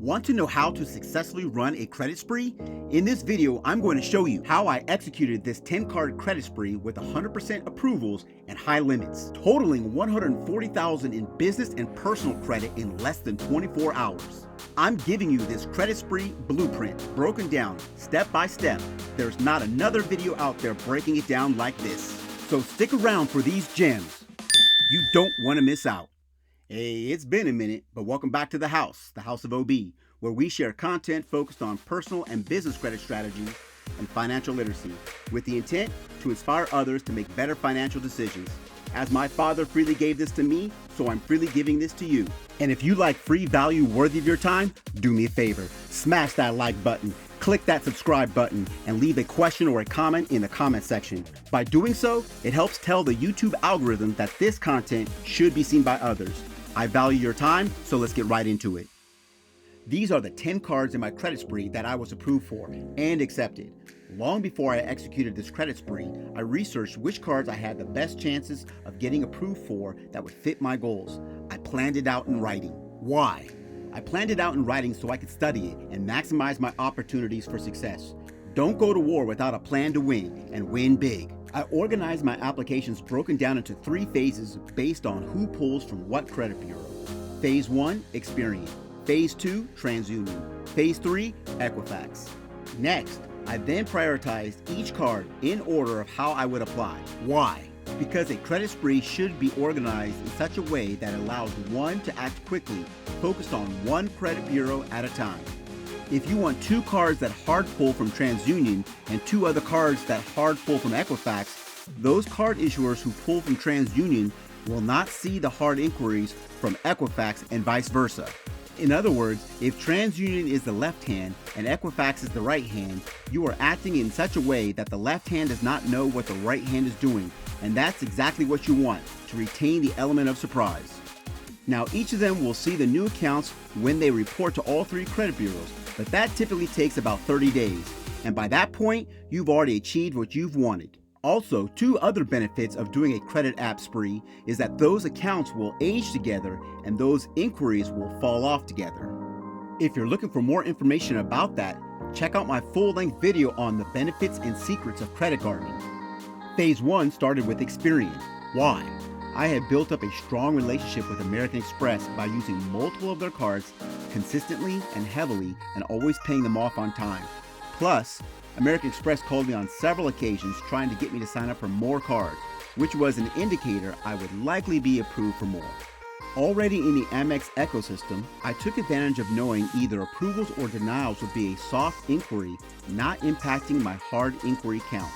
Want to know how to successfully run a credit spree? In this video, I'm going to show you how I executed this 10-card credit spree with 100% approvals and high limits, totaling $140,000 in business and personal credit in less than 24 hours. I'm giving you this credit spree blueprint, broken down step by step. There's not another video out there breaking it down like this. So stick around for these gems. You don't want to miss out. Hey, it's been a minute, but welcome back to the House of OB, where we share content focused on personal and business credit strategies and financial literacy, with the intent to inspire others to make better financial decisions. As my father freely gave this to me, so I'm freely giving this to you. And if you like free value worthy of your time, do me a favor, smash that like button, click that subscribe button, and leave a question or a comment in the comment section. By doing so, it helps tell the YouTube algorithm that this content should be seen by others. I value your time, so let's get right into it. These are the 10 cards in my credit spree that I was approved for and accepted. Long before I executed this credit spree, I researched which cards I had the best chances of getting approved for that would fit my goals. I planned it out in writing. Why? I planned it out in writing so I could study it and maximize my opportunities for success. Don't go to war without a plan to win, and win big. I organized my applications broken down into 3 phases based on who pulls from what credit bureau. Phase 1, Experian. Phase 2, TransUnion. Phase 3, Equifax. Next, I then prioritized each card in order of how I would apply. Why? Because a credit spree should be organized in such a way that allows one to act quickly, focused on one credit bureau at a time. If you want 2 cards that hard pull from TransUnion and 2 other cards that hard pull from Equifax, those card issuers who pull from TransUnion will not see the hard inquiries from Equifax and vice versa. In other words, if TransUnion is the left hand and Equifax is the right hand, you are acting in such a way that the left hand does not know what the right hand is doing, and that's exactly what you want, to retain the element of surprise. Now, each of them will see the new accounts when they report to all 3 credit bureaus, but that typically takes about 30 days, and by that point, you've already achieved what you've wanted. Also, 2 other benefits of doing a credit app spree is that those accounts will age together and those inquiries will fall off together. If you're looking for more information about that, check out my full-length video on the benefits and secrets of credit gardening. Phase 1 started with Experian. Why? I had built up a strong relationship with American Express by using multiple of their cards consistently and heavily and always paying them off on time. Plus, American Express called me on several occasions trying to get me to sign up for more cards, which was an indicator I would likely be approved for more. Already in the Amex ecosystem, I took advantage of knowing either approvals or denials would be a soft inquiry, not impacting my hard inquiry count.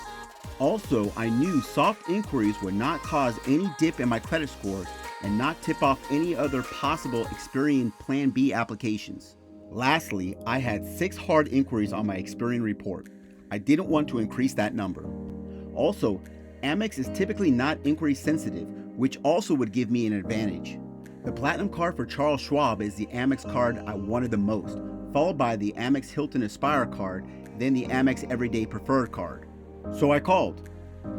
Also, I knew soft inquiries would not cause any dip in my credit scores and not tip off any other possible Experian Plan B applications. Lastly, I had 6 hard inquiries on my Experian report. I didn't want to increase that number. Also, Amex is typically not inquiry sensitive, which also would give me an advantage. The Platinum card for Charles Schwab is the Amex card I wanted the most, followed by the Amex Hilton Aspire card, then the Amex Everyday Preferred card. So I called.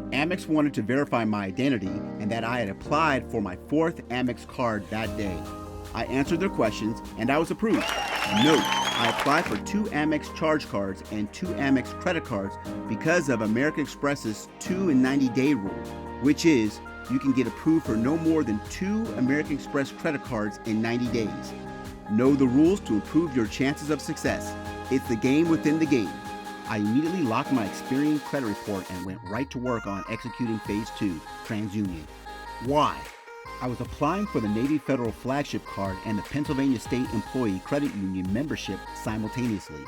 Amex wanted to verify my identity and that I had applied for my 4th Amex card that day. I answered their questions and I was approved. Note, I applied for 2 Amex charge cards and 2 Amex credit cards because of American Express's 2 and 90-day rule, which is you can get approved for no more than 2 American Express credit cards in 90 days. Know the rules to improve your chances of success. It's the game within the game. I immediately locked my Experian credit report and went right to work on executing Phase 2, TransUnion. Why? I was applying for the Navy Federal Flagship Card and the Pennsylvania State Employee Credit Union membership simultaneously.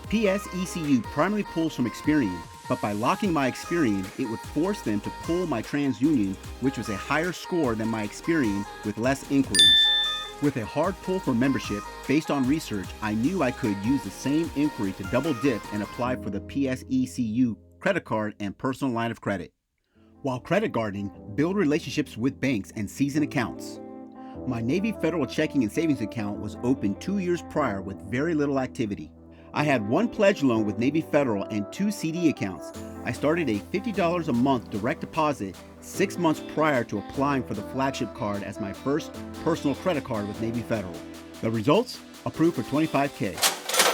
PSECU primarily pulls from Experian, but by locking my Experian, it would force them to pull my TransUnion, which was a higher score than my Experian with less inquiries. With a hard pull for membership, based on research, I knew I could use the same inquiry to double dip and apply for the PSECU credit card and personal line of credit. While credit gardening, build relationships with banks and season accounts. My Navy Federal checking and savings account was opened 2 years prior with very little activity. I had 1 pledge loan with Navy Federal and 2 CD accounts. I started a $50 a month direct deposit 6 months prior to applying for the flagship card as my first personal credit card with Navy Federal. The results? approved for $25K.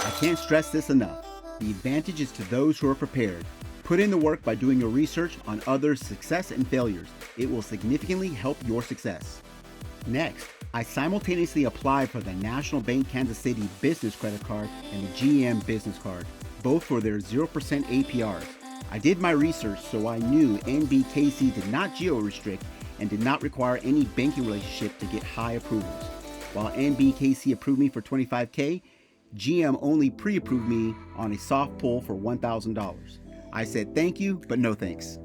I can't stress this enough. The advantage is to those who are prepared. Put in the work by doing your research on others' success and failures. It will significantly help your success. Next, I simultaneously applied for the National Bank Kansas City Business Credit Card and the GM Business Card, both for their 0% APRs. I did my research, so I knew NBKC did not geo-restrict and did not require any banking relationship to get high approvals. While NBKC approved me for $25K, GM only pre-approved me on a soft pull for $1,000. I said thank you, but no thanks.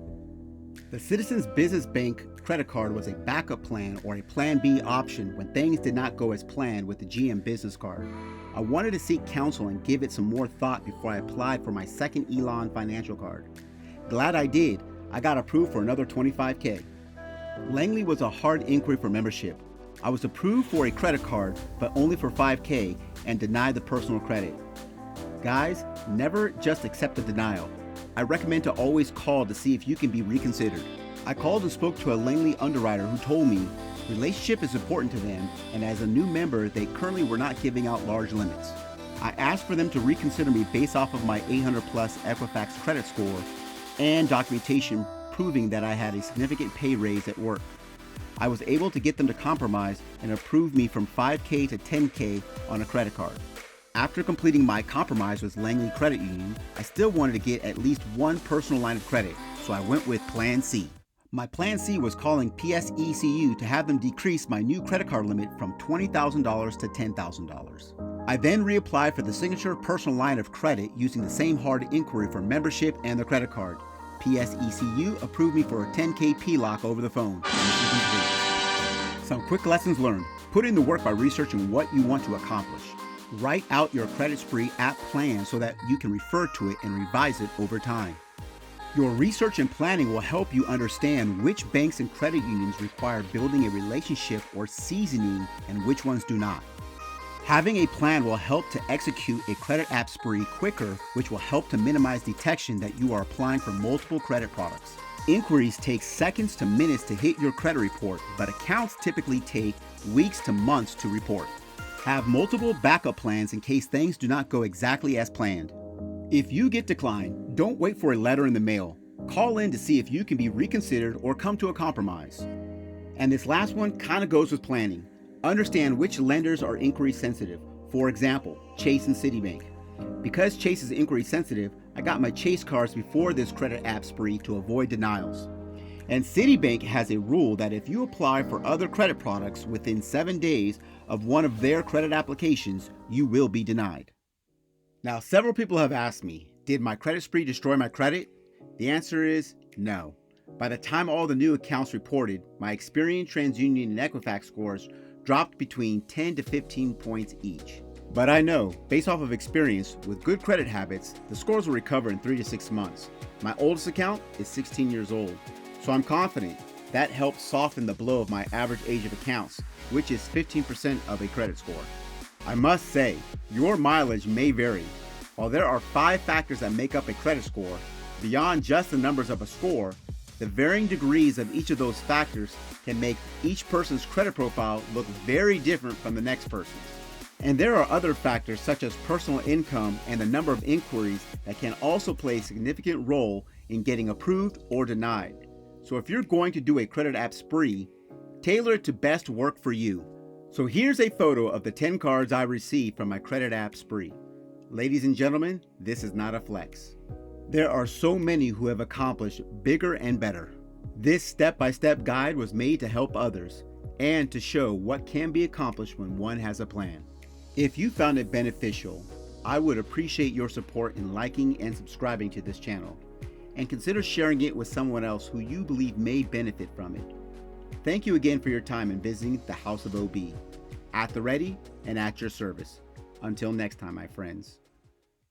The Citizens Business Bank credit card was a backup plan or a plan B option when things did not go as planned with the GM business card. I wanted to seek counsel and give it some more thought before I applied for my second Elon financial card. Glad I did. I got approved for another $25K. Langley was a hard inquiry for membership. I was approved for a credit card, but only for $5K and denied the personal credit. Guys, never just accept a denial. I recommend to always call to see if you can be reconsidered. I called and spoke to a Langley underwriter who told me relationship is important to them, and as a new member, they currently were not giving out large limits. I asked for them to reconsider me based off of my 800 plus Equifax credit score and documentation proving that I had a significant pay raise at work. I was able to get them to compromise and approve me from $5K to $10K on a credit card. After completing my compromise with Langley Credit Union, I still wanted to get at least one personal line of credit, so I went with Plan C. My Plan C was calling PSECU to have them decrease my new credit card limit from $20,000 to $10,000. I then reapplied for the signature personal line of credit using the same hard inquiry for membership and the credit card. PSECU approved me for a $10K PLOC over the phone. Some quick lessons learned. Put in the work by researching what you want to accomplish. Write out your credit spree app plan so that you can refer to it and revise it over time. Your research and planning will help you understand which banks and credit unions require building a relationship or seasoning and which ones do not. Having a plan will help to execute a credit app spree quicker, which will help to minimize detection that you are applying for multiple credit products. Inquiries take seconds to minutes to hit your credit report, but accounts typically take weeks to months to report. Have multiple backup plans in case things do not go exactly as planned. If you get declined, don't wait for a letter in the mail. Call in to see if you can be reconsidered or come to a compromise. And this last one kind of goes with planning. Understand which lenders are inquiry sensitive. For example, Chase and Citibank. Because Chase is inquiry sensitive, I got my Chase cards before this credit app spree to avoid denials. And Citibank has a rule that if you apply for other credit products within 7 days of one of their credit applications, you will be denied. Now, several people have asked me, did my credit spree destroy my credit? The answer is no. By the time all the new accounts reported, my Experian, TransUnion, and Equifax scores dropped between 10 to 15 points each. But I know, based off of experience, with good credit habits, the scores will recover in 3 to 6 months. My oldest account is 16 years old, so I'm confident that helps soften the blow of my average age of accounts, which is 15% of a credit score. I must say, your mileage may vary. While there are 5 factors that make up a credit score, beyond just the numbers of a score, the varying degrees of each of those factors can make each person's credit profile look very different from the next person's. And there are other factors such as personal income and the number of inquiries that can also play a significant role in getting approved or denied. So if you're going to do a credit app spree, tailor it to best work for you. So here's a photo of the 10 cards I received from my credit app spree. Ladies and gentlemen, this is not a flex. There are so many who have accomplished bigger and better. This step-by-step guide was made to help others and to show what can be accomplished when one has a plan. If you found it beneficial, I would appreciate your support in liking and subscribing to this channel, and consider sharing it with someone else who you believe may benefit from it. Thank you again for your time in visiting the House of OB. At the ready and at your service. Until next time, my friends.